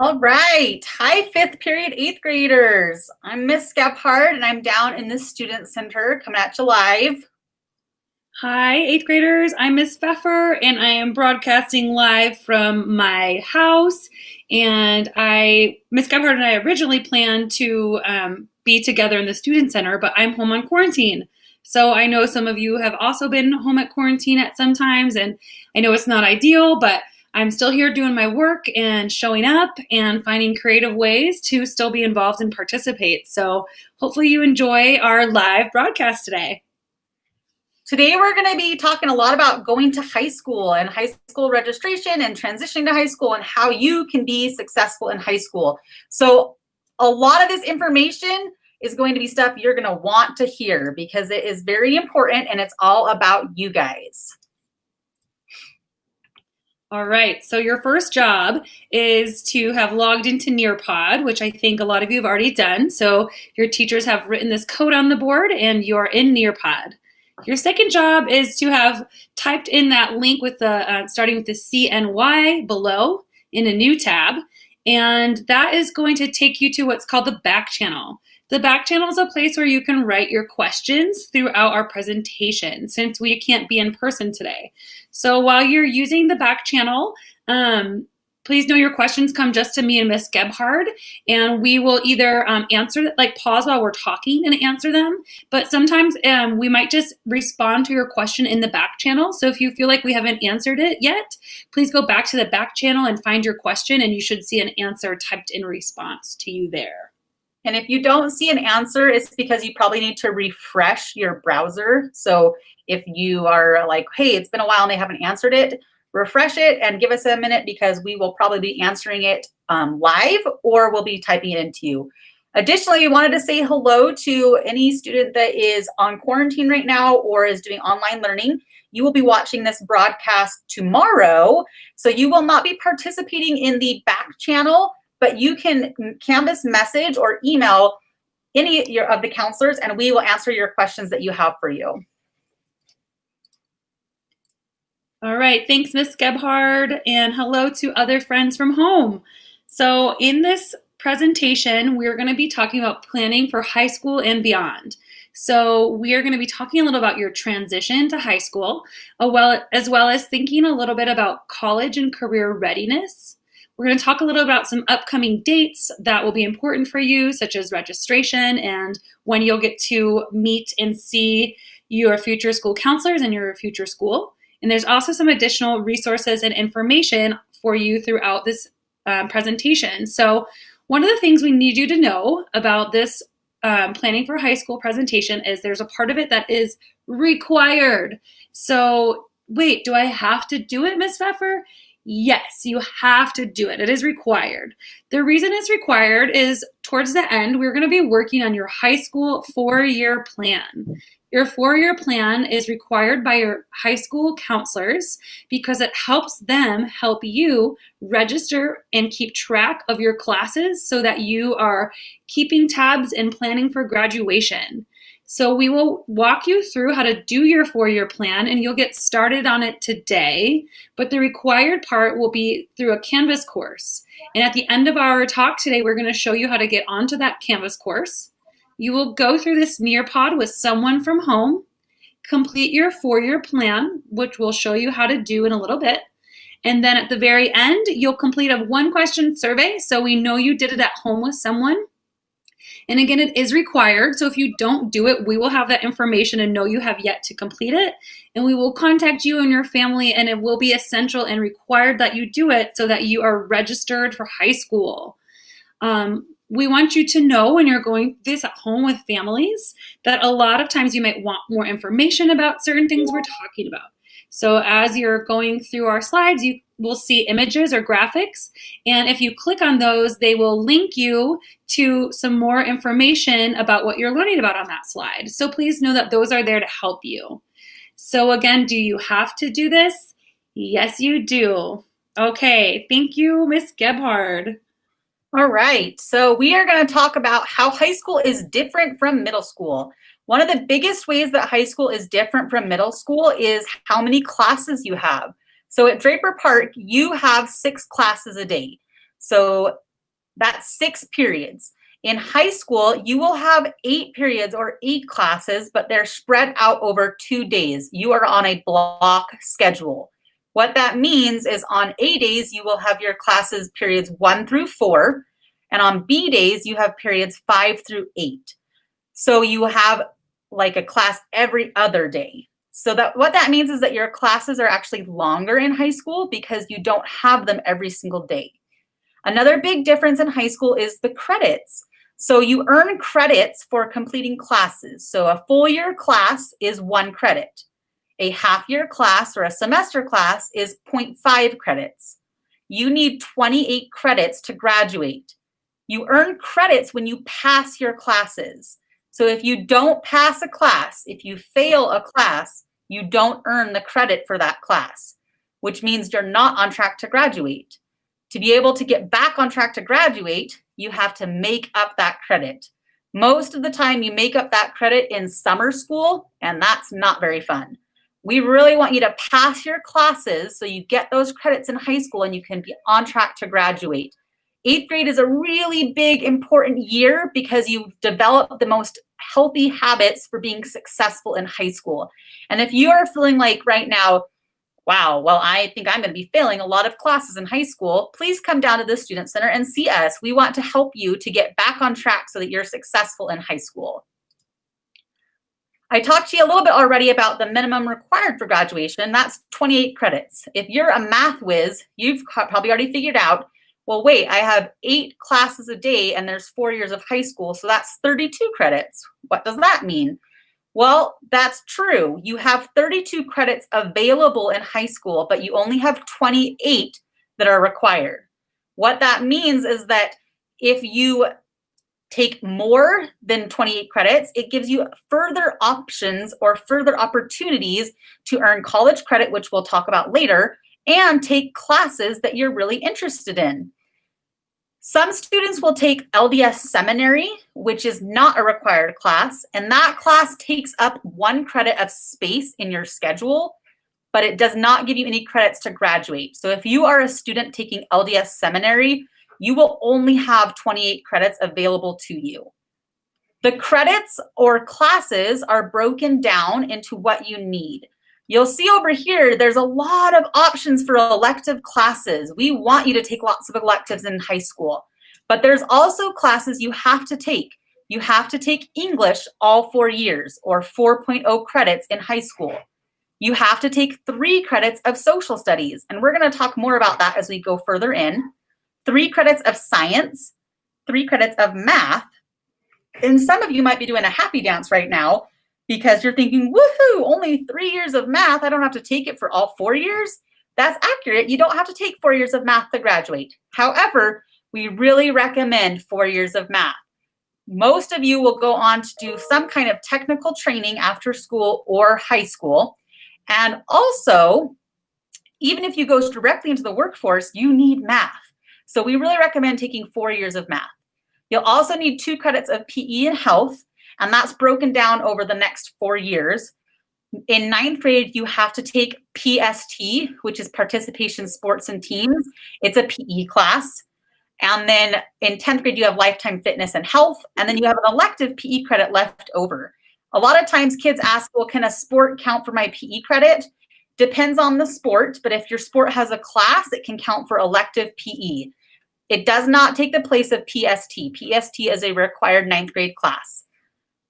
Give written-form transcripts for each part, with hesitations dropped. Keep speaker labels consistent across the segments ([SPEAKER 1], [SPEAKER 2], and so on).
[SPEAKER 1] All right. Hi, fifth period, eighth graders. I'm Miss Gebhardt, and I'm down in the Student Center coming at you live.
[SPEAKER 2] Hi, eighth graders. I'm Miss Pfeffer, and I am broadcasting live from my house. Miss Gebhardt and I originally planned to be together in the Student Center, but I'm home on quarantine. So I know some of you have also been home at quarantine at some times, and I know it's not ideal, but I'm still here doing my work and showing up and finding creative ways to still be involved and participate. So hopefully you enjoy our live broadcast today.
[SPEAKER 1] Today, we're going to be talking a lot about going to high school and high school registration and transitioning to high school and how you can be successful in high school. So a lot of this information is going to be stuff you're going to want to hear because it is very important and it's all about you guys.
[SPEAKER 2] All right, so your first job is to have logged into Nearpod, which I think a lot of you have already done. So your teachers have written this code on the board and you're in Nearpod. Your second job is to have typed in that link with the starting with the CNY below in a new tab, and that is going to take you to what's called the back channel. The back channel is a place where you can write your questions throughout our presentation since we can't be in person today. So while you're using the back channel, please know your questions come just to me and Miss Gebhardt, and we will either answer, like pause while we're talking and answer them, but sometimes we might just respond to your question in the back channel. So if you feel like we haven't answered it yet, please go back to the back channel and find your question, and you should see an answer typed in response to you there.
[SPEAKER 1] And if you don't see an answer, it's because you probably need to refresh your browser. So if you are like, hey, it's been a while and they haven't answered it, refresh it and give us a minute because we will probably be answering it live or we'll be typing it into you. Additionally, we wanted to say hello to any student that is on quarantine right now or is doing online learning. You will be watching this broadcast tomorrow, so you will not be participating in the back channel, but you can Canvas message or email any of the counselors and we will answer your questions that you have for you.
[SPEAKER 2] All right, thanks, Miss Gebhardt, and hello to other friends from home. So in this presentation, we're going to be talking about planning for high school and beyond. So we are going to be talking a little about your transition to high school, as well as thinking a little bit about college and career readiness. We're going to talk a little about some upcoming dates that will be important for you, such as registration and when you'll get to meet and see your future school counselors and your future school. And there's also some additional resources and information for you throughout this presentation. So one of the things we need you to know about this planning for high school presentation is there's a part of it that is required. So wait, do I have to do it, Ms. Pfeffer? Yes, you have to do it. It is required. The reason it's required is towards the end, we're going to be working on your high school 4-year plan. Your 4-year plan is required by your high school counselors because it helps them help you register and keep track of your classes so that you are keeping tabs and planning for graduation. So we will walk you through how to do your 4-year plan and you'll get started on it today, but the required part will be through a Canvas course. And at the end of our talk today, we're going to show you how to get onto that Canvas course. You will go through this Nearpod with someone from home, complete your 4-year plan, which we'll show you how to do in a little bit. And then at the very end, you'll complete a 1-question survey so we know you did it at home with someone. And again, it is required. So if you don't do it, we will have that information and know you have yet to complete it. And we will contact you and your family, and it will be essential and required that you do it so that you are registered for high school. We want you to know when you're going this at home with families that a lot of times you might want more information about certain things we're talking about. So as you're going through our slides, you will see images or graphics. And if you click on those, they will link you to some more information about what you're learning about on that slide. So please know that those are there to help you. So again, do you have to do this? Yes, you do. Okay, thank you, Miss Gebhardt.
[SPEAKER 1] All right, so we are going to talk about how high school is different from middle school. One of the biggest ways that high school is different from middle school is how many classes you have. So at Draper Park, you have 6 classes a day. So That's 6 periods. In high school, you will have 8 periods or 8 classes, but they're spread out over 2 days. You are on a block schedule. What that means is on A days, you will have your classes periods 1 through 4, and on B days, you have periods 5 through 8. So you have like a class every other day. So that what that means is that your classes are actually longer in high school because you don't have them every single day. Another big difference in high school is the credits. So you earn credits for completing classes. So a full year class is 1 credit. A half year class or a semester class is 0.5 credits. You need 28 credits to graduate. You earn credits when you pass your classes. So if you don't pass a class, if you fail a class, you don't earn the credit for that class, which means you're not on track to graduate. To be able to get back on track to graduate, you have to make up that credit. Most of the time you make up that credit in summer school, and that's not very fun. We really want you to pass your classes so you get those credits in high school and you can be on track to graduate. 8th grade is a really big, important year because you develop the most healthy habits for being successful in high school. And if you are feeling like right now, wow, well, I think I'm going to be failing a lot of classes in high school, please come down to the Student Center and see us. We want to help you to get back on track so that you're successful in high school. I talked to you a little bit already about the minimum required for graduation. That's 28 credits. If you're a math whiz, you've probably already figured out, well, wait, I have 8 classes a day and there's 4 years of high school, so that's 32 credits. What does that mean? Well, that's true. You have 32 credits available in high school, but you only have 28 that are required. What that means is that if you take more than 28 credits, it gives you further options or further opportunities to earn college credit, which we'll talk about later, and take classes that you're really interested in. Some students will take LDS Seminary, which is not a required class, and that class takes up 1 credit of space in your schedule, but it does not give you any credits to graduate. So if you are a student taking LDS Seminary, you will only have 28 credits available to you. The credits or classes are broken down into what you need. You'll see over here, there's a lot of options for elective classes. We want you to take lots of electives in high school, but there's also classes you have to take. You have to take English all 4 years or 4.0 credits in high school. You have to take 3 credits of social studies, and we're going to talk more about that as we go further in. 3 credits of science, 3 credits of math, and some of you might be doing a happy dance right now because you're thinking, woohoo, only 3 years of math. I don't have to take it for all 4 years. That's accurate. You don't have to take 4 years of math to graduate. However, we really recommend 4 years of math. Most of you will go on to do some kind of technical training after school or high school. And also, even if you go directly into the workforce, you need math. So we really recommend taking 4 years of math. You'll also need 2 credits of PE and health, and that's broken down over the next 4 years. In 9th grade, you have to take PST, which is Participation Sports and Teams. It's a PE class. And then in 10th grade, you have Lifetime Fitness and Health, and then you have an elective PE credit left over. A lot of times kids ask, well, can a sport count for my PE credit? Depends on the sport, but if your sport has a class, it can count for elective PE. It does not take the place of PST. PST is a required 9th grade class.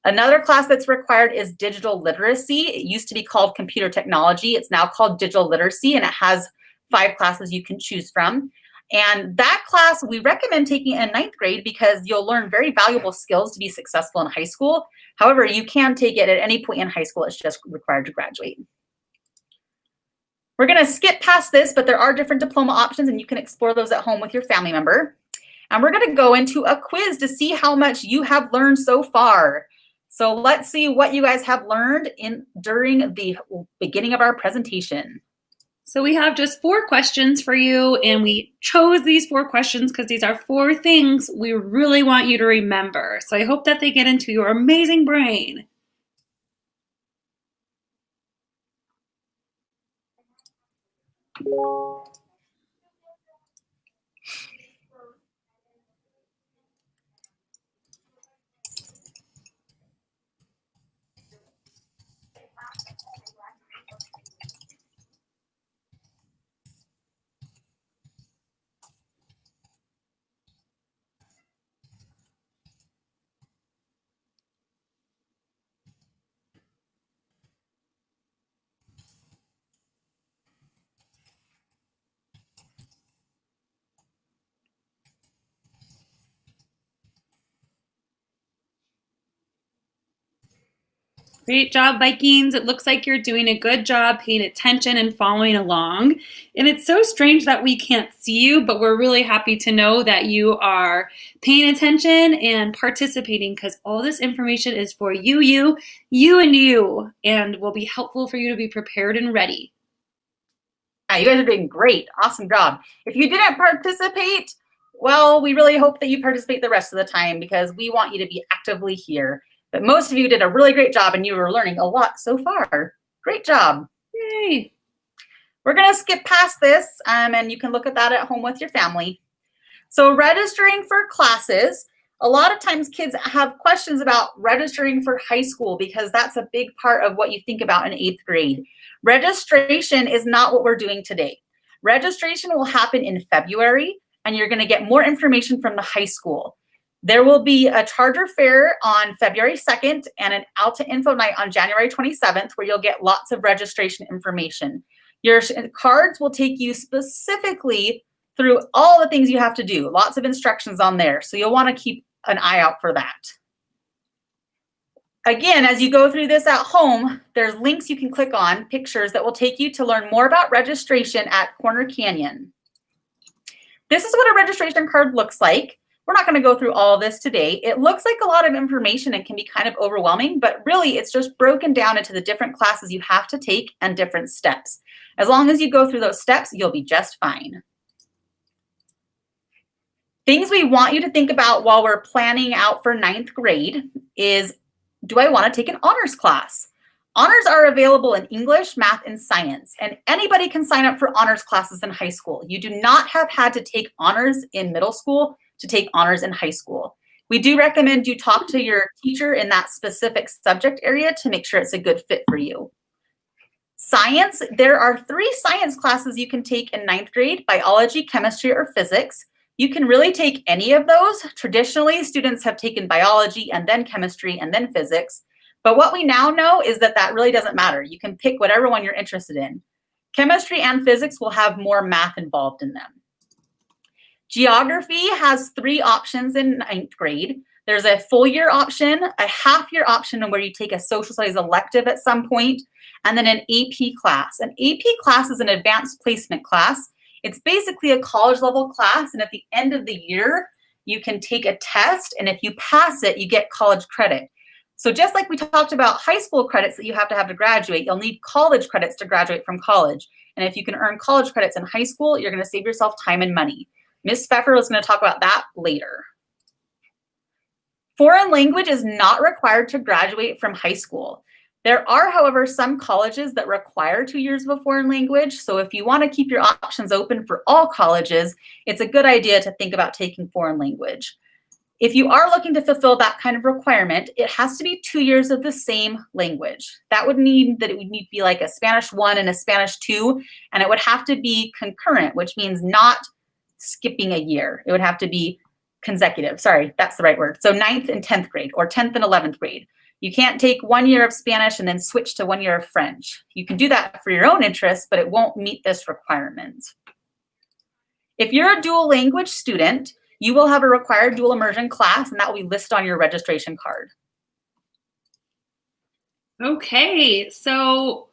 [SPEAKER 1] Another class that's required is digital literacy. It used to be called computer technology. It's now called digital literacy, and it has 5 classes you can choose from. And that class we recommend taking in 9th grade because you'll learn very valuable skills to be successful in high school. However, you can take it at any point in high school. It's just required to graduate. We're going to skip past this, but there are different diploma options, and you can explore those at home with your family member. And we're going to go into a quiz to see how much you have learned so far. So let's see what you guys have learned during the beginning of our presentation.
[SPEAKER 2] So we have just 4 questions for you, and we chose these 4 questions because these are 4 things we really want you to remember. So I hope that they get into your amazing brain. Great job, Vikings. It looks like you're doing a good job paying attention and following along. And it's so strange that we can't see you, but we're really happy to know that you are paying attention and participating because all this information is for you, and will be helpful for you to be prepared and ready.
[SPEAKER 1] Yeah, you guys are doing great. Awesome job. If you didn't participate, well, we really hope that you participate the rest of the time because we want you to be actively here. But most of you did a really great job and you were learning a lot so far. Great job.
[SPEAKER 2] Yay.
[SPEAKER 1] We're going to skip past this and you can look at that at home with your family. So registering for classes, a lot of times kids have questions about registering for high school because that's a big part of what you think about in 8th grade. Registration is not what we're doing today. Registration will happen in February and you're going to get more information from the high school. There will be a charter fair on February 2nd and an Alta Info Night on January 27th where you'll get lots of registration information. Your cards will take you specifically through all the things you have to do. Lots of instructions on there. So you'll want to keep an eye out for that. Again, as you go through this at home, there's links you can click on, pictures that will take you to learn more about registration at Corner Canyon. This is what a registration card looks like. We're not going to go through all of this today. It looks like a lot of information and can be kind of overwhelming, but really it's just broken down into the different classes you have to take and different steps. As long as you go through those steps, you'll be just fine. Things we want you to think about while we're planning out for 9th grade is, do I want to take an honors class? Honors are available in English, math, and science, and anybody can sign up for honors classes in high school. You do not have had to take honors in middle school to take honors in high school. We do recommend you talk to your teacher in that specific subject area to make sure it's a good fit for you. Science, there are 3 science classes you can take in 9th grade, biology, chemistry, or physics. You can really take any of those. Traditionally, students have taken biology and then chemistry and then physics. But what we now know is that that really doesn't matter. You can pick whatever one you're interested in. Chemistry and physics will have more math involved in them. Geography has 3 options in 9th grade. There's a full year option, a half year option where you take a social studies elective at some point, and then an AP class. An AP class is an advanced placement class. It's basically a college level class, and at the end of the year, you can take a test, and if you pass it, you get college credit. So just like we talked about high school credits that you have to graduate, you'll need college credits to graduate from college. And if you can earn college credits in high school, you're going to save yourself time and money. Ms. Pfeffer is going to talk about that later. Foreign language is not required to graduate from high school. There are, however, some colleges that require 2 years of a foreign language. So if you want to keep your options open for all colleges, it's a good idea to think about taking foreign language. If you are looking to fulfill that kind of requirement, it has to be 2 years of the same language. That would mean that it would need to be like a Spanish 1 and a Spanish 2, and it would have to be concurrent, which means not skipping a year. It would have to be consecutive. Sorry, that's the right word. So 9th and 10th grade or 10th and 11th grade. You can't take 1 year of Spanish and then switch to 1 year of French. You can do that for your own interests, but it won't meet this requirement. If you're a dual language student, you will have a required dual immersion class, and that will be listed on your registration card.
[SPEAKER 2] Okay, so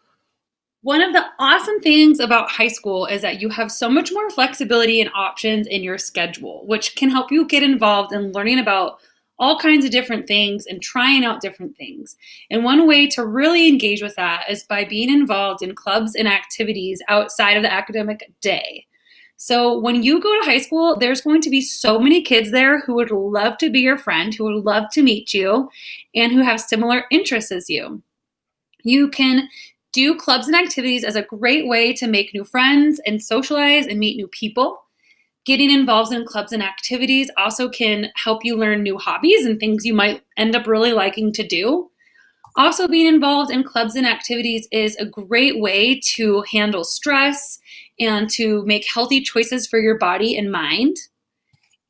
[SPEAKER 2] one of the awesome things about high school is that you have so much more flexibility and options in your schedule, which can help you get involved in learning about all kinds of different things and trying out different things. And one way to really engage with that is by being involved in clubs and activities outside of the academic day. So when you go to high school, there's going to be so many kids there who would love to be your friend, who would love to meet you, and who have similar interests as you. You can do clubs and activities as a great way to make new friends and socialize and meet new people. Getting involved in clubs and activities also can help you learn new hobbies and things you might end up really liking to do. Also, being involved in clubs and activities is a great way to handle stress and to make healthy choices for your body and mind.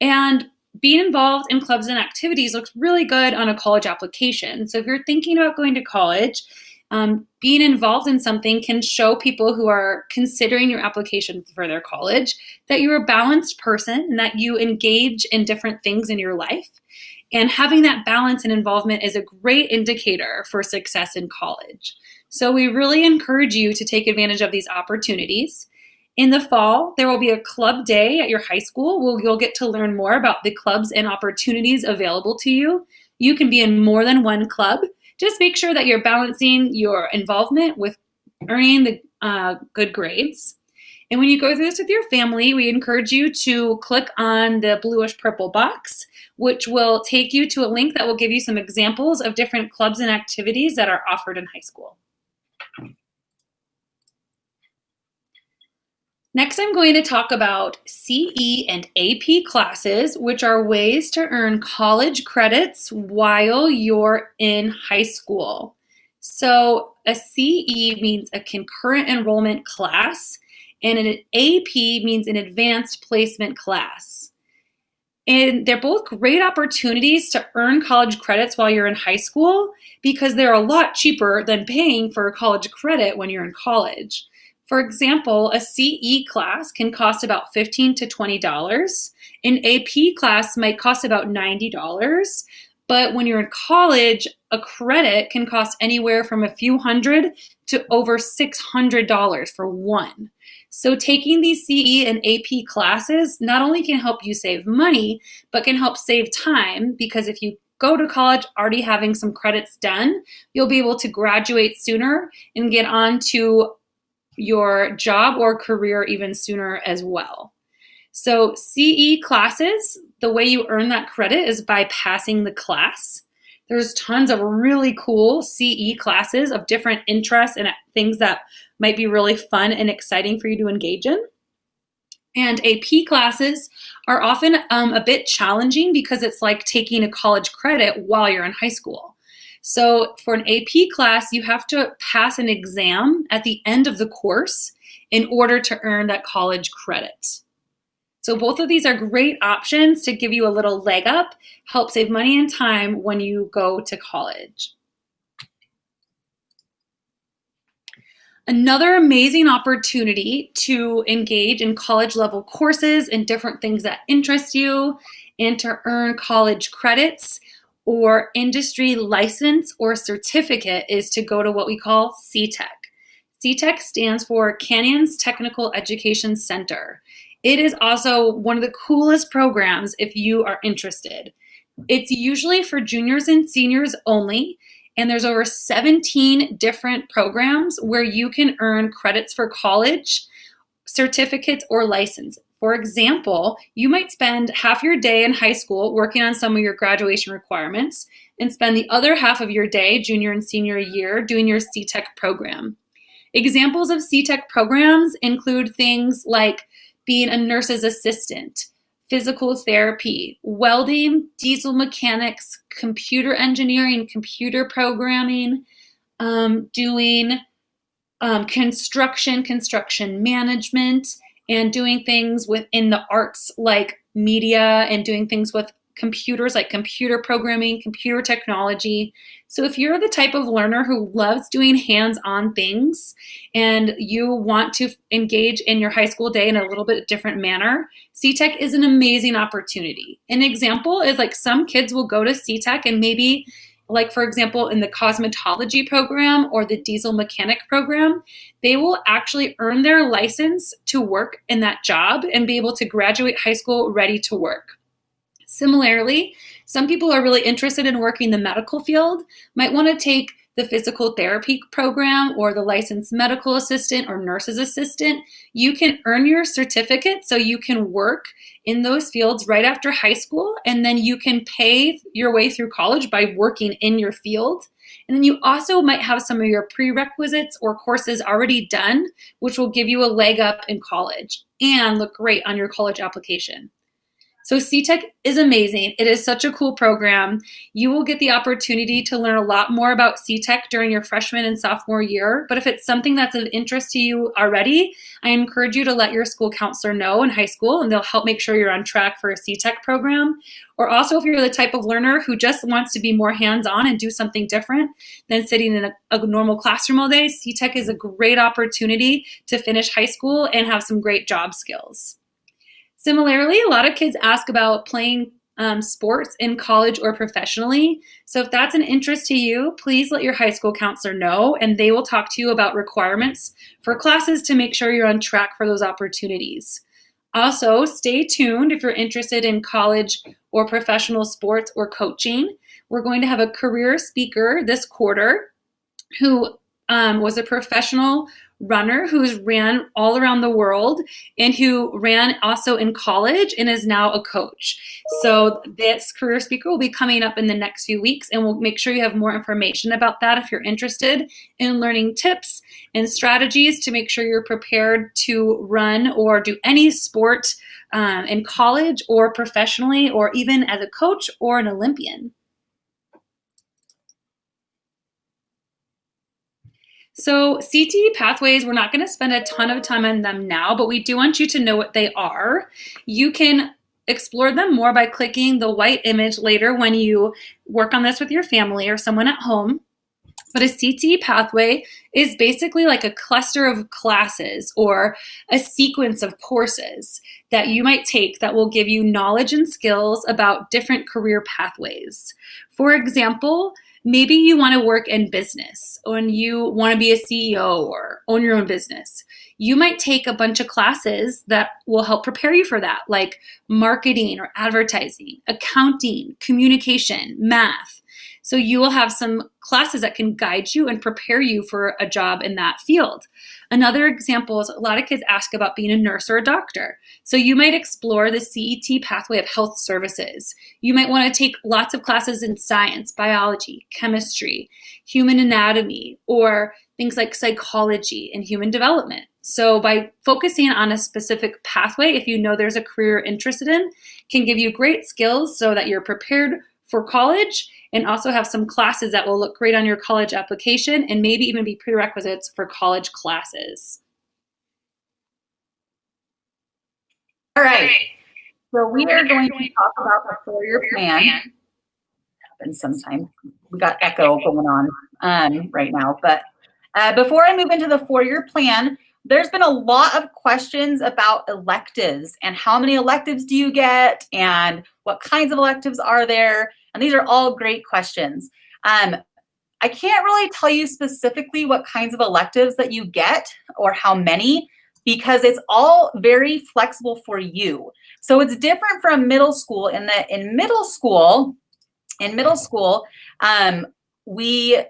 [SPEAKER 2] And being involved in clubs and activities looks really good on a college application. So if you're thinking about going to college, being involved in something can show people who are considering your application for their college that you're a balanced person and that you engage in different things in your life. And having that balance and involvement is a great indicator for success in college. So we really encourage you to take advantage of these opportunities. In the fall, there will be a club day at your high school where you'll get to learn more about the clubs and opportunities available to you. You can be in more than one club. Just make sure that you're balancing your involvement with earning the good grades. And when you go through this with your family, we encourage you to click on the bluish purple box, which will take you to a link that will give you some examples of different clubs and activities that are offered in high school. Next, I'm going to talk about CE and AP classes, which are ways to earn college credits while you're in high school. So a CE means a concurrent enrollment class, and an AP means an advanced placement class. And they're both great opportunities to earn college credits while you're in high school because they're a lot cheaper than paying for a college credit when you're in college. For example, a CE class can cost about $15 to $20. An AP class might cost about $90. But when you're in college, a credit can cost anywhere from a few hundred to over $600 for one. So taking these CE and AP classes not only can help you save money, but can help save time, because if you go to college already having some credits done, you'll be able to graduate sooner and get on to your job or career even sooner as well. So CE classes, the way you earn that credit is by passing the class. There's tons of really cool CE classes of different interests and things that might be really fun and exciting for you to engage in. And AP classes are often a bit challenging because it's like taking a college credit while you're in high school. So for an AP class, you have to pass an exam at the end of the course in order to earn that college credit. So both of these are great options to give you a little leg up, help save money and time when you go to college. Another amazing opportunity to engage in college level courses and different things that interest you and to earn college credits or industry license or certificate is to go to what we call CTEC. CTEC stands for Canyons Technical Education Center. It is also one of the coolest programs if you are interested. It's usually for juniors and seniors only, and there's over 17 different programs where you can earn credits for college, certificates, or license. For example, you might spend half your day in high school working on some of your graduation requirements and spend the other half of your day, junior and senior year, doing your CTEC program. Examples of CTEC programs include things like being a nurse's assistant, physical therapy, welding, diesel mechanics, computer engineering, computer programming, doing construction management, and doing things within the arts like media and doing things with computers like computer programming, computer technology. So if you're the type of learner who loves doing hands-on things and you want to engage in your high school day in a little bit different manner, CTEC is an amazing opportunity. An example is like some kids will go to CTEC and maybe, like for example, in the cosmetology program or the diesel mechanic program, they will actually earn their license to work in that job and be able to graduate high school ready to work. Similarly, some people are really interested in working the medical field, might want to take the physical therapy program or the licensed medical assistant or nurse's assistant. You can earn your certificate so you can work in those fields right after high school, and then you can pay your way through college by working in your field. And then you also might have some of your prerequisites or courses already done, which will give you a leg up in college and look great on your college application. So CTEC is amazing. It is such a cool program. You will get the opportunity to learn a lot more about CTEC during your freshman and sophomore year. But if it's something that's of interest to you already, I encourage you to let your school counselor know in high school, and they'll help make sure you're on track for a CTEC program. Or also if you're the type of learner who just wants to be more hands-on and do something different than sitting in a normal classroom all day, CTEC is a great opportunity to finish high school and have some great job skills. Similarly, a lot of kids ask about playing sports in college or professionally. So if that's an interest to you, please let your high school counselor know, and they will talk to you about requirements for classes to make sure you're on track for those opportunities. Also, stay tuned if you're interested in college or professional sports or coaching. We're going to have a career speaker this quarter who was a professional runner who's ran all around the world and who ran also in college and is now a coach. So this career speaker will be coming up in the next few weeks, and we'll make sure you have more information about that if you're interested in learning tips and strategies to make sure you're prepared to run or do any sport in college or professionally, or even as a coach or an Olympian. So CTE Pathways, we're not going to spend a ton of time on them now, but we do want you to know what they are. You can explore them more by clicking the white image later when you work on this with your family or someone at home. But a CTE pathway is basically like a cluster of classes or a sequence of courses that you might take that will give you knowledge and skills about different career pathways. For example, maybe you want to work in business and you want to be a CEO or own your own business. You might take a bunch of classes that will help prepare you for that, like marketing or advertising, accounting, communication, math. So you will have some classes that can guide you and prepare you for a job in that field. Another example is a lot of kids ask about being a nurse or a doctor. So you might explore the CET pathway of health services. You might want to take lots of classes in science, biology, chemistry, human anatomy, or things like psychology and human development. So by focusing on a specific pathway, if you know there's a career you're interested in, can give you great skills so that you're prepared for college and also have some classes that will look great on your college application and maybe even be prerequisites for college classes.
[SPEAKER 1] All right. So we are going to talk about the four-year plan. Happens sometimes. We got echo going on right now. But before I move into the four-year plan, there's been a lot of questions about electives and how many electives do you get and what kinds of electives are there? And these are all great questions. I can't really tell you specifically what kinds of electives that you get or how many, because it's all very flexible for you. So it's different from middle school in that in middle school, we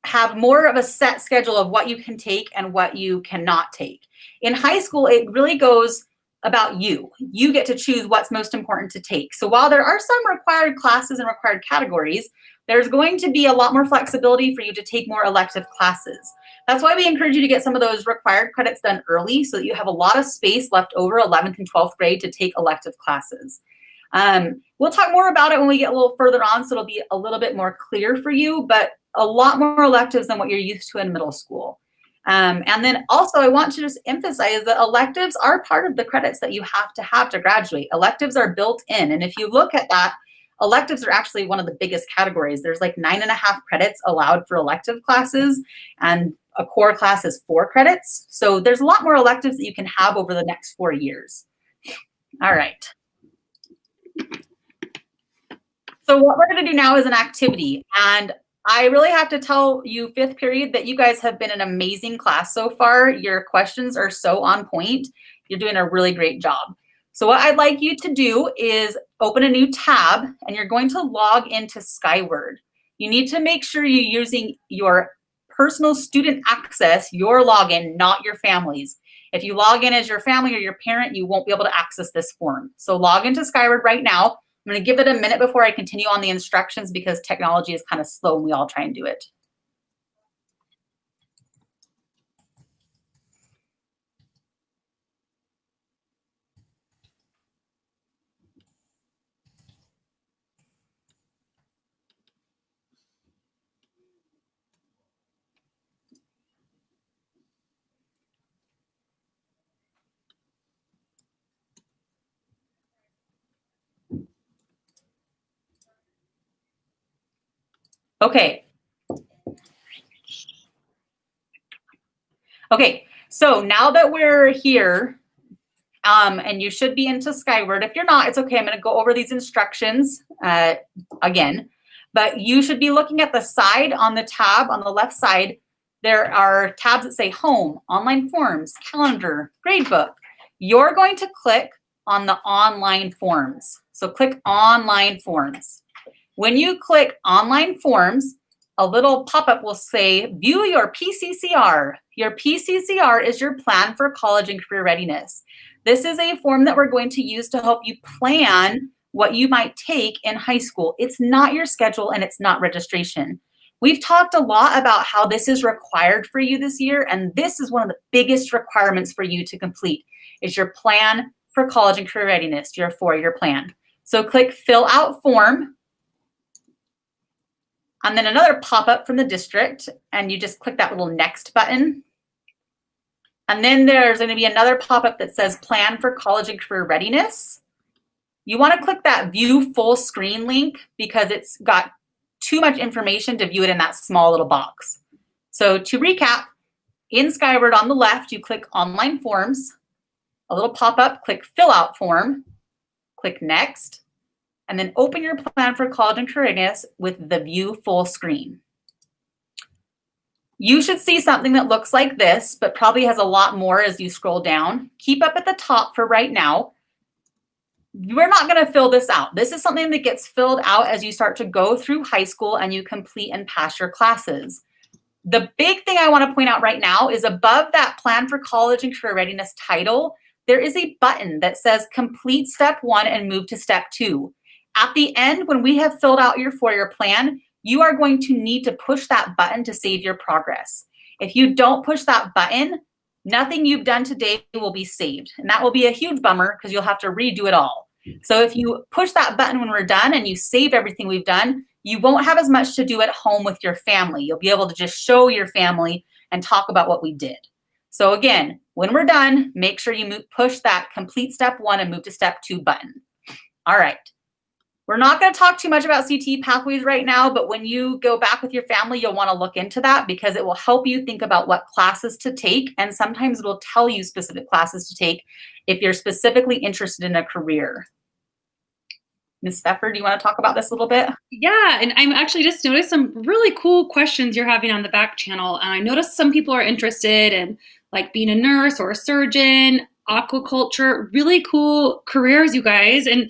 [SPEAKER 1] have more of a set schedule of what you can take and what you cannot take. In high school, it really goes about you. You get to choose what's most important to take. So while there are some required classes and required categories, there's going to be a lot more flexibility for you to take more elective classes. That's why we encourage you to get some of those required credits done early so that you have a lot of space left over 11th and 12th grade to take elective classes. We'll talk more about it when we get a little further on, so it'll be a little bit more clear for you, but a lot more electives than what you're used to in middle school. And then also I want to just emphasize that electives are part of the credits that you have to graduate. Electives are built in. And if you look at that, electives are actually one of the biggest categories. There's like 9.5 credits allowed for elective classes, and a core class is 4 credits. So there's a lot more electives that you can have over the next 4 years. All right. So what we're going to do now is an activity. And I really have to tell you, 5th period, that you guys have been an amazing class so far. Your questions are so on point. You're doing a really great job. So what I'd like you to do is open a new tab, and you're going to log into Skyward. You need to make sure you're using your personal student access, your login, not your family's. If you log in as your family or your parent, you won't be able to access this form. So log into Skyward right now. I'm going to give it a minute before I continue on the instructions because technology is kind of slow and we all try and do it. Okay. Okay, so now that we're here and you should be into Skyward. If you're not, it's okay. I'm going to go over these instructions again. But you should be looking at the side on the tab on the left side. There are tabs that say Home, Online Forms, Calendar, Gradebook. You're going to click on the Online Forms. So click Online Forms. When you click Online Forms, a little pop-up will say, view your PCCR. Your PCCR is your plan for college and career readiness. This is a form that we're going to use to help you plan what you might take in high school. It's not your schedule and it's not registration. We've talked a lot about how this is required for you this year, and this is one of the biggest requirements for you to complete, is your plan for college and career readiness, your 4-year plan. So click Fill Out Form, and then another pop-up from the district, and you just click that little Next button. And then there's going to be another pop-up that says Plan for College and Career Readiness. You want to click that View Full Screen link because it's got too much information to view it in that small little box. So to recap, in Skyward on the left, you click Online Forms, a little pop-up, click Fill Out Form, click Next, and then open your plan for college and career readiness with the View Full Screen. You should see something that looks like this, but probably has a lot more as you scroll down. Keep up at the top for right now. We're not going to fill this out. This is something that gets filled out as you start to go through high school and you complete and pass your classes. The big thing I want to point out right now is above that Plan for College and Career Readiness title, there is a button that says Complete Step 1 and Move to Step 2. At the end, when we have filled out your 4-year plan, you are going to need to push that button to save your progress. If you don't push that button, nothing you've done today will be saved. And that will be a huge bummer because you'll have to redo it all. So if you push that button when we're done and you save everything we've done, you won't have as much to do at home with your family. You'll be able to just show your family and talk about what we did. So again, when we're done, make sure you push that Complete Step 1 and Move to Step 2 button. All right. We're not going to talk too much about CTE Pathways right now, but when you go back with your family, you'll want to look into that because it will help you think about what classes to take, and sometimes it will tell you specific classes to take if you're specifically interested in a career. Ms. Pfeffer, do you want to talk about this a little bit?
[SPEAKER 2] Yeah, and I'm actually just noticed some really cool questions you're having on the back channel. And I noticed some people are interested in like being a nurse or a surgeon, aquaculture, really cool careers, you guys. And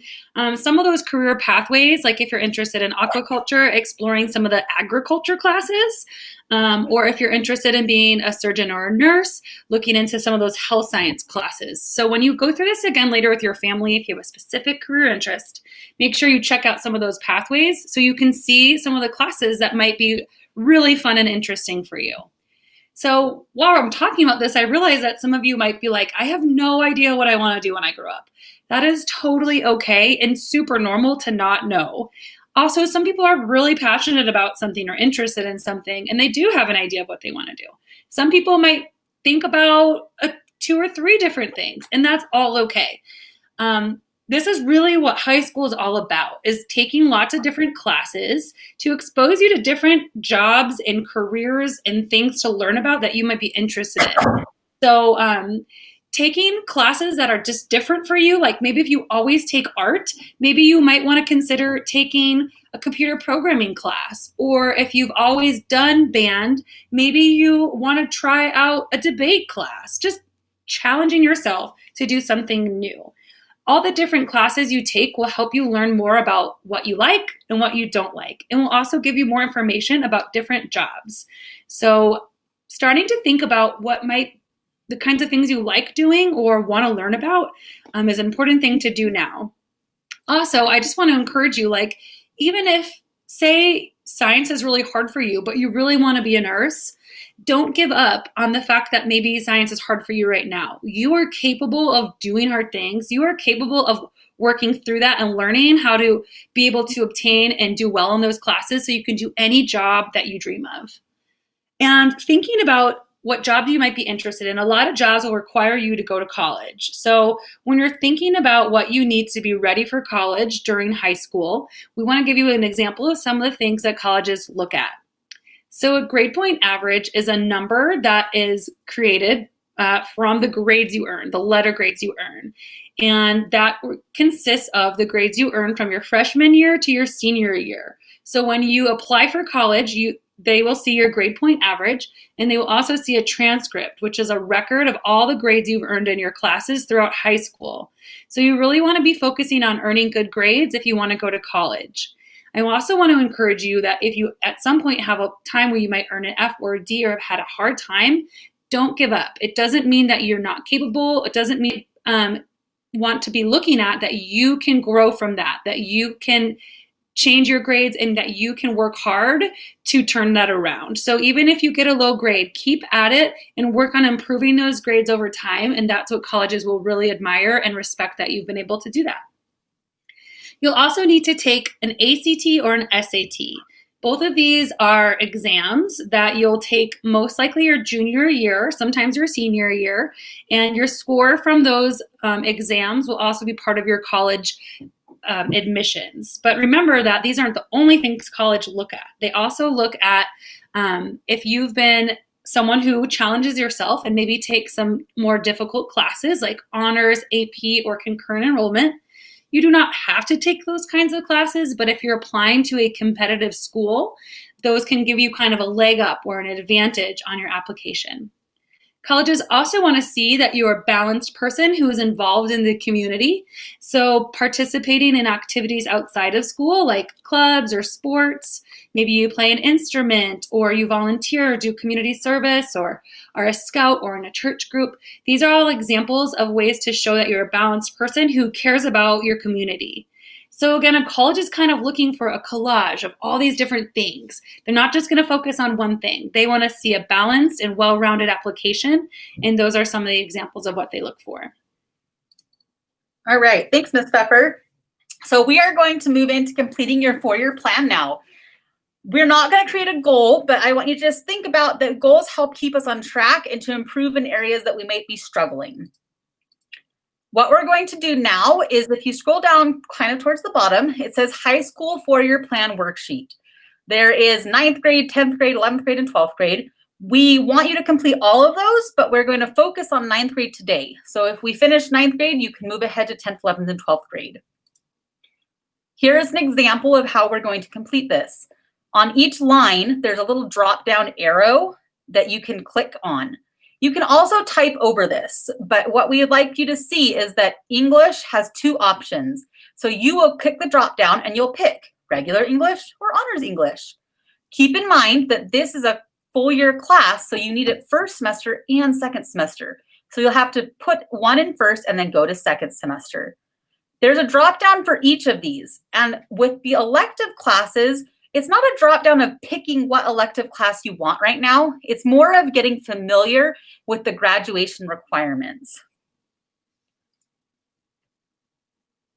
[SPEAKER 2] some of those career pathways, like if you're interested in aquaculture, exploring some of the agriculture classes, or if you're interested in being a surgeon or a nurse, looking into some of those health science classes. So when you go through this again later with your family, if you have a specific career interest, make sure you check out some of those pathways so you can see some of the classes that might be really fun and interesting for you. So while I'm talking about this, I realize that some of you might be like, I have no idea what I want to do when I grow up. That is totally okay and super normal to not know. Also, some people are really passionate about something or interested in something, and they do have an idea of what they want to do. Some people might think about 2 or 3 different things, and that's all okay. This is really what high school is all about, is taking lots of different classes to expose you to different jobs and careers and things to learn about that you might be interested in. So taking classes that are just different for you, like maybe if you always take art, maybe you might want to consider taking a computer programming class. Or if you've always done band, maybe you want to try out a debate class, just challenging yourself to do something new. All the different classes you take will help you learn more about what you like and what you don't like, and will also give you more information about different jobs. So starting to think about the kinds of things you like doing or want to learn about is an important thing to do now. Also, I just want to encourage you, like, even if, say, science is really hard for you, but you really want to be a nurse, don't give up on the fact that maybe science is hard for you right now. You are capable of doing hard things. You are capable of working through that and learning how to be able to obtain and do well in those classes so you can do any job that you dream of. And thinking about what job you might be interested in, a lot of jobs will require you to go to college. So when you're thinking about what you need to be ready for college during high school, we want to give you an example of some of the things that colleges look at. So a grade point average is a number that is created from the grades you earn, the letter grades you earn. And that consists of the grades you earn from your freshman year to your senior year. So when you apply for college, they will see your grade point average, and they will also see a transcript, which is a record of all the grades you've earned in your classes throughout high school. So you really want to be focusing on earning good grades if you want to go to college. I also want to encourage you that if you at some point have a time where you might earn an F or a D or have had a hard time, don't give up. It doesn't mean that you're not capable. It doesn't mean want to be looking at that you can grow from that you can change your grades and that you can work hard to turn that around. So even if you get a low grade, keep at it and work on improving those grades over time. And that's what colleges will really admire and respect, that you've been able to do that. You'll also need to take an ACT or an SAT. Both of these are exams that you'll take most likely your junior year, sometimes your senior year, and your score from those exams will also be part of your college admissions. But remember that these aren't the only things college look at. They also look at if you've been someone who challenges yourself and maybe take some more difficult classes like honors, AP, or concurrent enrollment. You do not have to take those kinds of classes, but if you're applying to a competitive school, those can give you kind of a leg up or an advantage on your application. Colleges also want to see that you're a balanced person who is involved in the community. So participating in activities outside of school like clubs or sports, maybe you play an instrument or you volunteer or do community service or are a scout or in a church group. These are all examples of ways to show that you're a balanced person who cares about your community. So again, a college is kind of looking for a collage of all these different things. They're not just going to focus on one thing. They want to see a balanced and well-rounded application, and those are some of the examples of what they look for.
[SPEAKER 1] All right, thanks, Ms. Pepper. So we are going to move into completing your 4-year plan now. We're not going to create a goal, but I want you to just think about that goals help keep us on track and to improve in areas that we might be struggling. What we're going to do now is if you scroll down kind of towards the bottom, it says high school 4-year plan worksheet. There is 9th grade, 10th grade, 11th grade, and 12th grade. We want you to complete all of those, but we're going to focus on 9th grade today. So if we finish 9th grade, you can move ahead to 10th, 11th, and 12th grade. Here is an example of how we're going to complete this. On each line, there's a little drop-down arrow that you can click on. You can also type over this, but what we'd like you to see is that English has 2 options. So you will click the drop down and you'll pick regular English or honors English. Keep in mind that this is a full year class, so you need it first semester and second semester. So you'll have to put one in first and then go to second semester. There's a drop down for each of these. And with the elective classes, it's not a drop down of picking what elective class you want right now. It's more of getting familiar with the graduation requirements.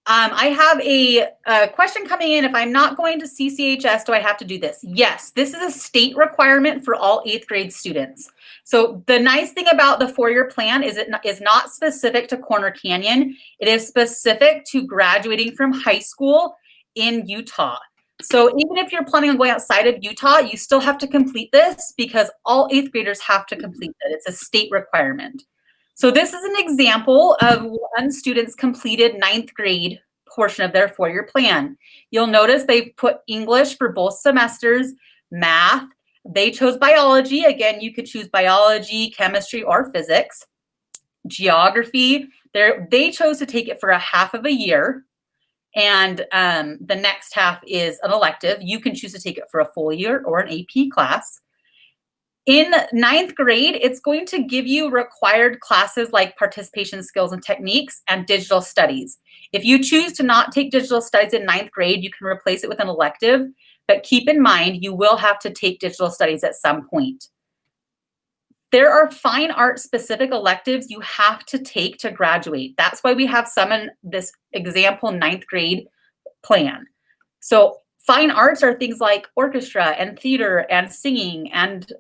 [SPEAKER 1] I have a question coming in. If I'm not going to CCHS, do I have to do this? Yes, this is a state requirement for all 8th grade students. So the nice thing about the 4-year plan is it is not specific to Corner Canyon. It is specific to graduating from high school in Utah. So even if you're planning on going outside of Utah, you still have to complete this because all 8th graders have to complete it. It's a state requirement. So this is an example of one student's completed 9th grade portion of their 4-year plan. You'll notice they've put English for both semesters, math. They chose biology. Again, you could choose biology, chemistry, or physics. Geography, they chose to take it for a half of a year. And the next half is an elective. You can choose to take it for a full year or an AP class. In 9th grade, it's going to give you required classes like participation skills and techniques and digital studies. If you choose to not take digital studies in 9th grade, you can replace it with an elective, but keep in mind, you will have to take digital studies at some point. There are fine art specific electives you have to take to graduate. That's why we have some in this example 9th grade plan. So fine arts are things like orchestra and theater and singing and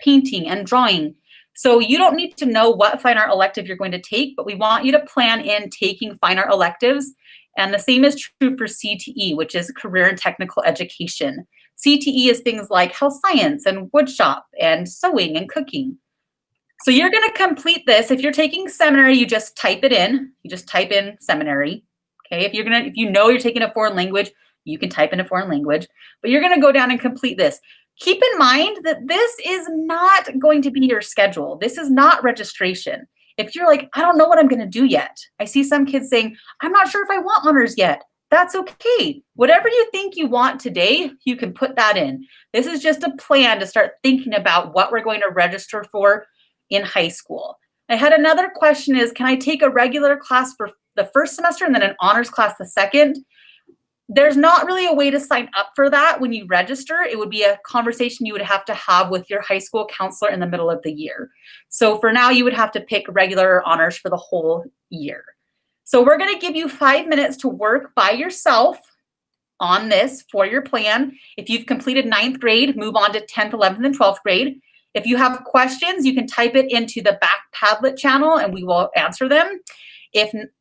[SPEAKER 1] painting and drawing. So you don't need to know what fine art elective you're going to take, but we want you to plan in taking fine art electives. And the same is true for CTE, which is career and technical education. CTE is things like health science and woodshop and sewing and cooking. So you're going to complete this. If you're taking seminary, you just type it in. You just type in seminary. Okay. If you know you're taking a foreign language, you can type in a foreign language, but you're going to go down and complete this. Keep in mind that this is not going to be your schedule. This is not registration. If you're like, I don't know what I'm going to do yet. I see some kids saying, I'm not sure if I want honors yet. That's okay. Whatever you think you want today, you can put that in. This is just a plan to start thinking about what we're going to register for in high school. I had another question is, can I take a regular class for the first semester and then an honors class the second? There's not really a way to sign up for that when you register. It would be a conversation you would have to have with your high school counselor in the middle of the year. So for now, you would have to pick regular honors for the whole year. So we're going to give you 5 minutes to work by yourself on this for your plan. If you've completed 9th grade, move on to 10th, 11th, and 12th grade. If you have questions, you can type it into the back Padlet channel and we will answer them.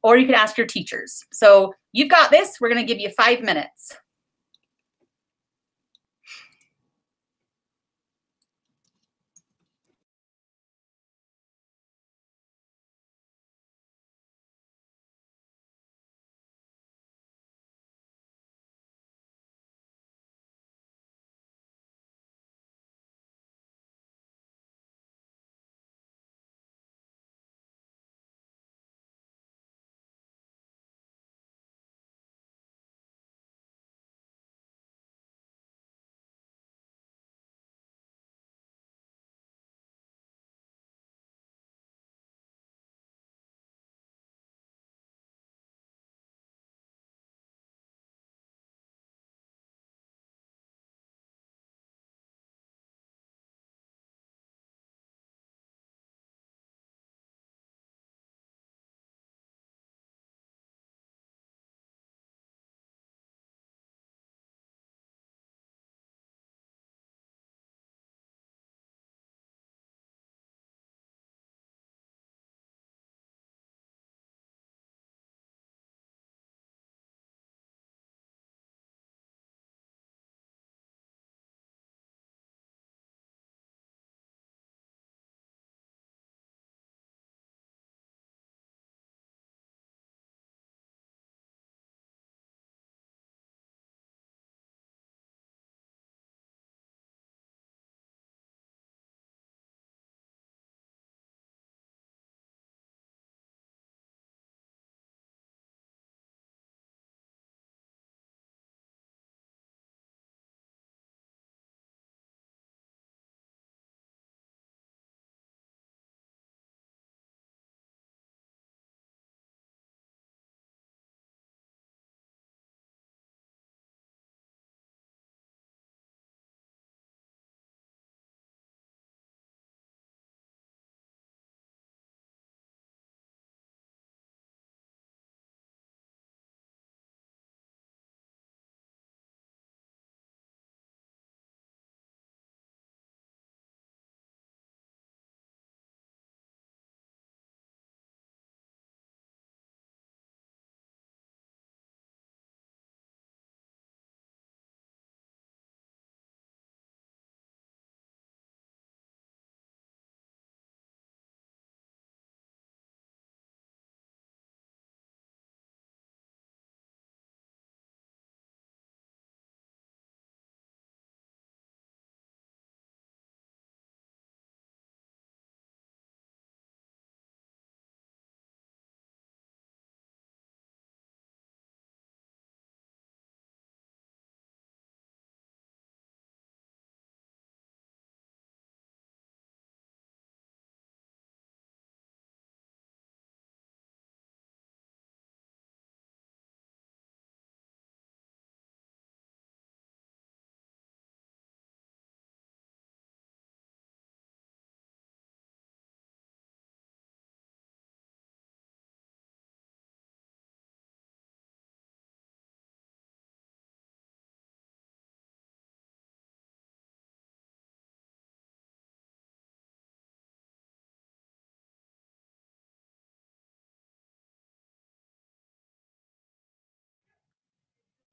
[SPEAKER 1] Or you can ask your teachers. So you've got this. We're going to give you 5 minutes.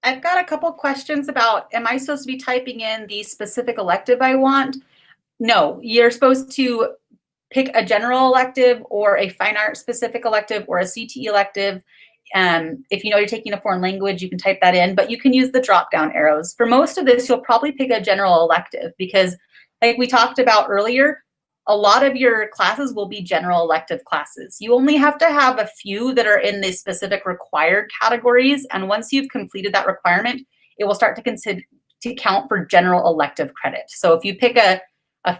[SPEAKER 1] I've got a couple questions about, am I supposed to be typing in the specific elective I want? No, you're supposed to pick a general elective or a fine art specific elective or a CTE elective. If you know you're taking a foreign language, you can type that in, but you can use the drop down arrows. For most of this, you'll probably pick a general elective because, like we talked about earlier, a lot of your classes will be general elective classes. You only have to have a few that are in the specific required categories. And once you've completed that requirement, it will start to count for general elective credit. So if you pick a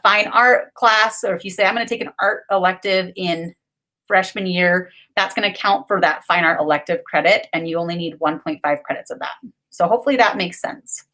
[SPEAKER 1] fine art class, or if you say, I'm going to take an art elective in freshman year, that's going to count for that fine art elective credit, and you only need 1.5 credits of that. So hopefully that makes sense.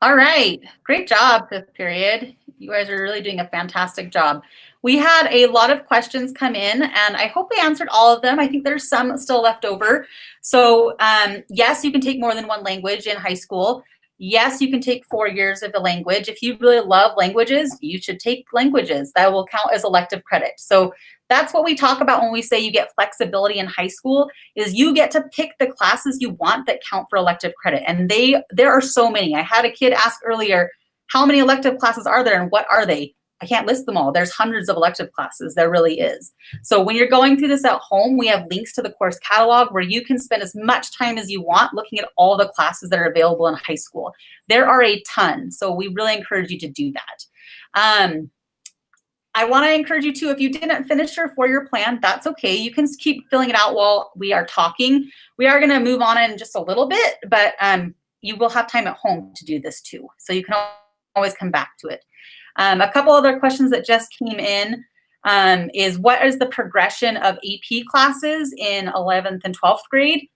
[SPEAKER 1] All right, great job, fifth period. You guys are really doing a fantastic job. We had a lot of questions come in, and I hope we answered all of them. I think there's some still left over. So yes, you can take more than one language in high school. Yes, you can take 4 years of a language. If you really love languages, you should take languages. That will count as elective credit. So that's what we talk about when we say you get flexibility in high school, is you get to pick the classes you want that count for elective credit. And there are so many. I had a kid ask earlier, how many elective classes are there and what are they? I can't list them all. There's hundreds of elective classes. There really is. So when you're going through this at home, we have links to the course catalog where you can spend as much time as you want looking at all the classes that are available in high school. There are a ton. So we really encourage you to do that. I want to encourage you to, if you didn't finish your 4-year plan, that's okay. You can keep filling it out while we are talking. We are going to move on in just a little bit, but you will have time at home to do this too. So you can always come back to it. A couple other questions that just came in is, what is the progression of AP classes in 11th and 12th grade?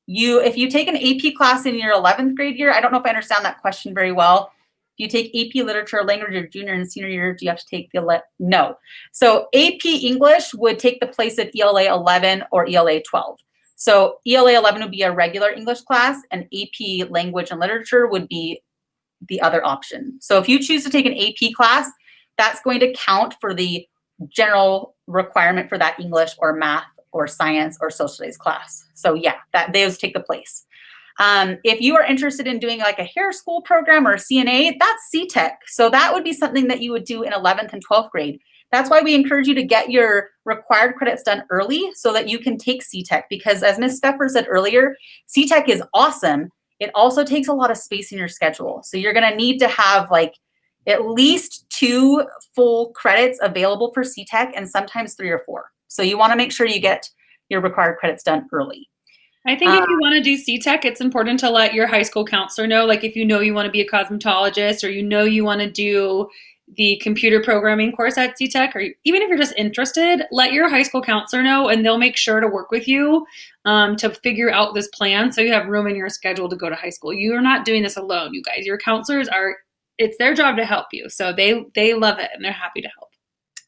[SPEAKER 1] If you take an AP class in your 11th grade year, I don't know if I understand that question very well. If you take AP Literature or Language your junior and senior year, do you have to take no. So AP English would take the place of ELA 11 or ELA 12. So ELA 11 would be a regular English class, and AP Language and Literature would be the other option. So if you choose to take an AP class, that's going to count for the general requirement for that English or math or science or social studies class. So yeah, those take the place. If you are interested in doing like a hair school program or a CNA, that's CTEC. So that would be something that you would do in 11th and 12th grade. That's why we encourage you to get your required credits done early so that you can take CTEC, because as Ms. Pfeffer said earlier, CTEC is awesome. It also takes a lot of space in your schedule. So you're going to need to have like at least 2 full credits available for CTEC and sometimes 3 or 4. So you want to make sure you get your required credits done early.
[SPEAKER 2] I think if you want to do CTEC, it's important to let your high school counselor know, like if you know you want to be a cosmetologist, or you know you want to do the computer programming course at CTEC, or even if you're just interested, let your high school counselor know, and they'll make sure to work with you to figure out this plan so you have room in your schedule to go to high school. You're not doing this alone, you guys. Your counselors it's their job to help you. So they love it and they're happy to help.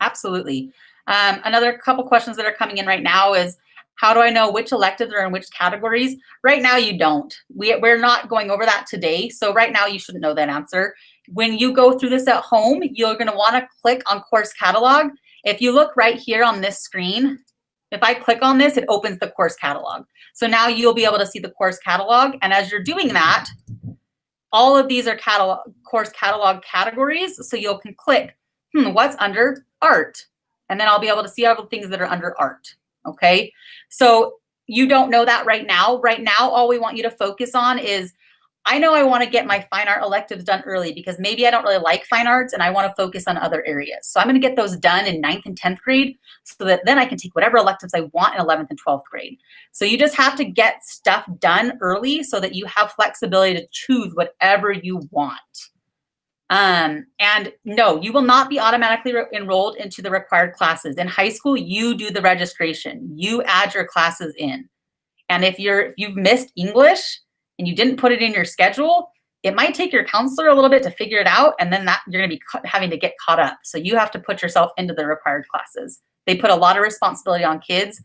[SPEAKER 1] Absolutely. Another couple questions that are coming in right now is, how do I know which electives are in which categories? Right now, you don't. We're not going over that today. So right now, you shouldn't know that answer. When you go through this at home, you're going to want to click on course catalog. If you look right here on this screen, if I click on this, it opens the course catalog. So now you'll be able to see the course catalog. And as you're doing that, all of these are course catalog categories. So you can click, what's under art? And then I'll be able to see all the things that are under art. Okay, so you don't know that right now. Right now, all we want you to focus on is, I know I want to get my fine art electives done early because maybe I don't really like fine arts and I want to focus on other areas. So I'm going to get those done in 9th and 10th grade so that then I can take whatever electives I want in 11th and 12th grade. So you just have to get stuff done early so that you have flexibility to choose whatever you want. And no, you will not be automatically enrolled into the required classes. In high school, you do the registration. You add your classes in. And if you've missed English and you didn't put it in your schedule, it might take your counselor a little bit to figure it out, and then that you're going to be having to get caught up. So you have to put yourself into the required classes. They put a lot of responsibility on kids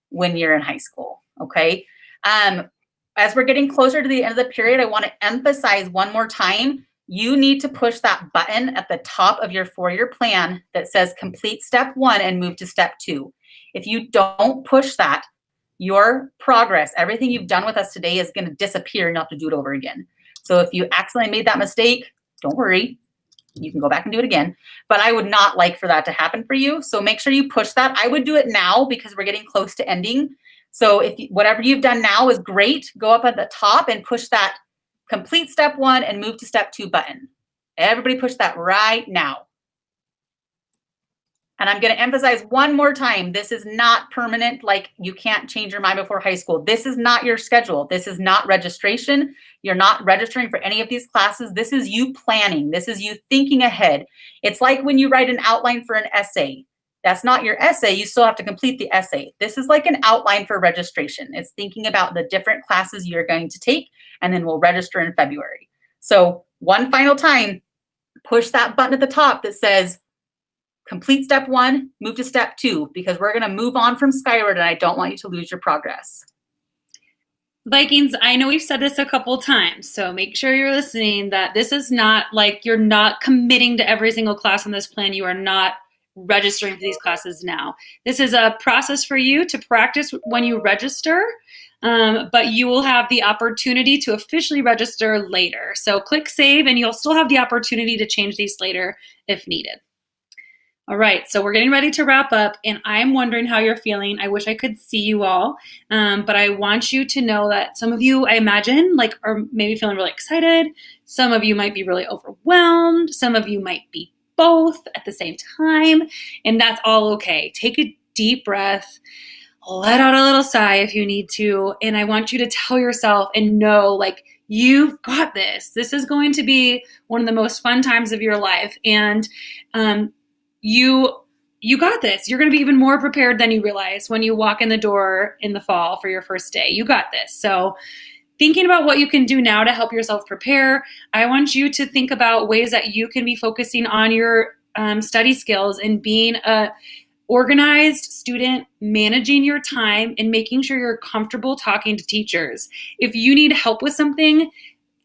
[SPEAKER 1] when you're in high school, okay? As we're getting closer to the end of the period, I want to emphasize one more time, you need to push that button at the top of your 4-year plan that says complete step 1 and move to step 2. If you don't push that, your progress, everything you've done with us today is going to disappear and you'll have to do it over again. So if you accidentally made that mistake, don't worry. You can go back and do it again. But I would not like for that to happen for you. So make sure you push that. I would do it now because we're getting close to ending. So if whatever you've done now is great, go up at the top and push that complete step 1 and move to step 2 button. Everybody push that right now. And I'm going to emphasize one more time, this is not permanent, like you can't change your mind before high school. This is not your schedule. This is not registration. You're not registering for any of these classes. This is you planning. This is you thinking ahead. It's like when you write an outline for an essay. That's not your essay. You still have to complete the essay. This is like an outline for registration. It's thinking about the different classes you're going to take, and then we'll register in February. So one final time, push that button at the top that says, complete step 1, move to step 2, because we're going to move on from Skyward and I don't want you to lose your progress.
[SPEAKER 2] Vikings, I know we've said this a couple times, so make sure you're listening that this is not like you're not committing to every single class on this plan. You are not registering for these classes now. This is a process for you to practice when you register, but you will have the opportunity to officially register later. So click save and you'll still have the opportunity to change these later if needed. All right, so we're getting ready to wrap up, and I'm wondering how you're feeling. I wish I could see you all, but I want you to know that some of you, I imagine, like are maybe feeling really excited. Some of you might be really overwhelmed. Some of you might be both at the same time, and that's all okay. Take a deep breath, let out a little sigh if you need to, and I want you to tell yourself and know, like, you've got this. This is going to be one of the most fun times of your life, and you got this. You're going to be even more prepared than you realize when you walk in the door in the fall for your first day. You got this. So thinking about what you can do now to help yourself prepare, I want you to think about ways that you can be focusing on your study skills and being a organized student, managing your time and making sure you're comfortable talking to teachers. If you need help with something,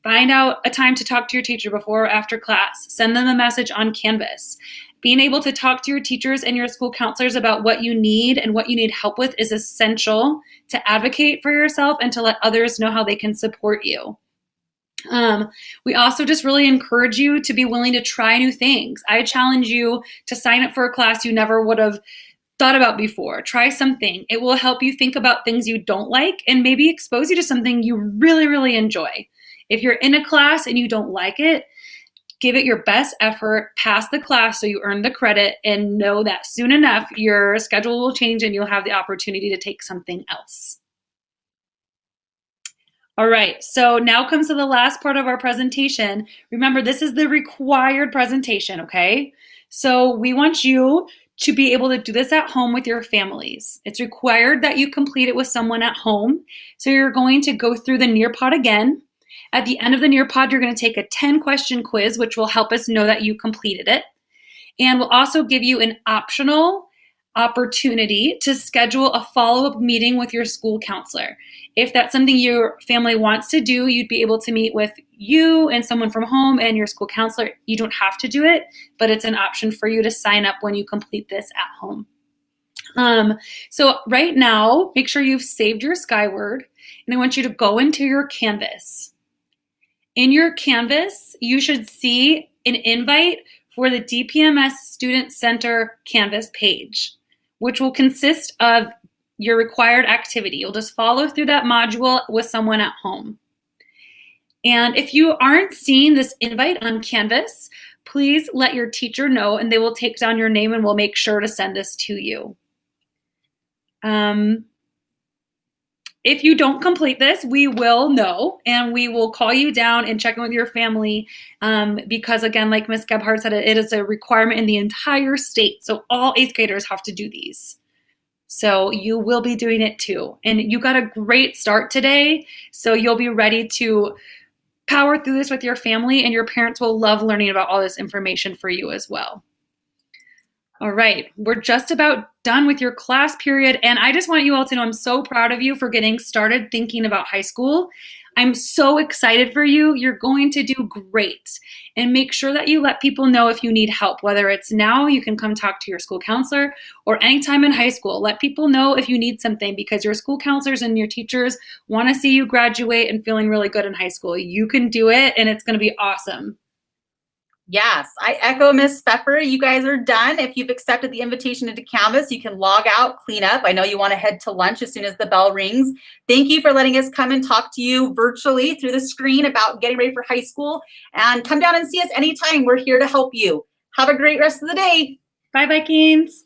[SPEAKER 2] find out a time to talk to your teacher before or after class. Send them a message on Canvas. Being able to talk to your teachers and your school counselors about what you need and what you need help with is essential to advocate for yourself and to let others know how they can support you. We also just really encourage you to be willing to try new things. I challenge you to sign up for a class you never would have thought about before. Try something. It will help you think about things you don't like and maybe expose you to something you really, really enjoy. If you're in a class and you don't like it, give it your best effort, pass the class so you earn the credit, and know that soon enough your schedule will change and you'll have the opportunity to take something else. All right, so now comes to the last part of our presentation. Remember, this is the required presentation, okay? So we want you to be able to do this at home with your families. It's required that you complete it with someone at home. So you're going to go through the Nearpod again. At the end of the Nearpod, you're going to take a 10-question quiz, which will help us know that you completed it. And we'll also give you an optional opportunity to schedule a follow-up meeting with your school counselor. If that's something your family wants to do, you'd be able to meet with you and someone from home and your school counselor. You don't have to do it, but it's an option for you to sign up when you complete this at home. So right now, make sure you've saved your Skyward, and I want you to go into your Canvas. In your Canvas, you should see an invite for the DPMS Student Center Canvas page, which will consist of your required activity. You'll just follow through that module with someone at home. And if you aren't seeing this invite on Canvas, please let your teacher know and they will take down your name and we'll make sure to send this to you. If you don't complete this, we will know and we will call you down and check in with your family because again, like Ms. Gebhardt said, it is a requirement in the entire state. So all 8th graders have to do these. So you will be doing it too. And you got a great start today. So you'll be ready to power through this with your family and your parents will love learning about all this information for you as well. All right, we're just about done with your class period. And I just want you all to know I'm so proud of you for getting started thinking about high school. I'm so excited for you. You're going to do great. And make sure that you let people know if you need help, whether it's now, you can come talk to your school counselor, or anytime in high school. Let people know if you need something because your school counselors and your teachers want to see you graduate and feeling really good in high school. You can do it and it's going to be awesome.
[SPEAKER 1] Yes, I echo Miss Pfeffer. You guys are done. If you've accepted the invitation into Canvas, you can log out, clean up. I know you want to head to lunch as soon as the bell rings. Thank you for letting us come and talk to you virtually through the screen about getting ready for high school. And come down and see us anytime. We're here to help you. Have a great rest of the day.
[SPEAKER 2] Bye, Vikings.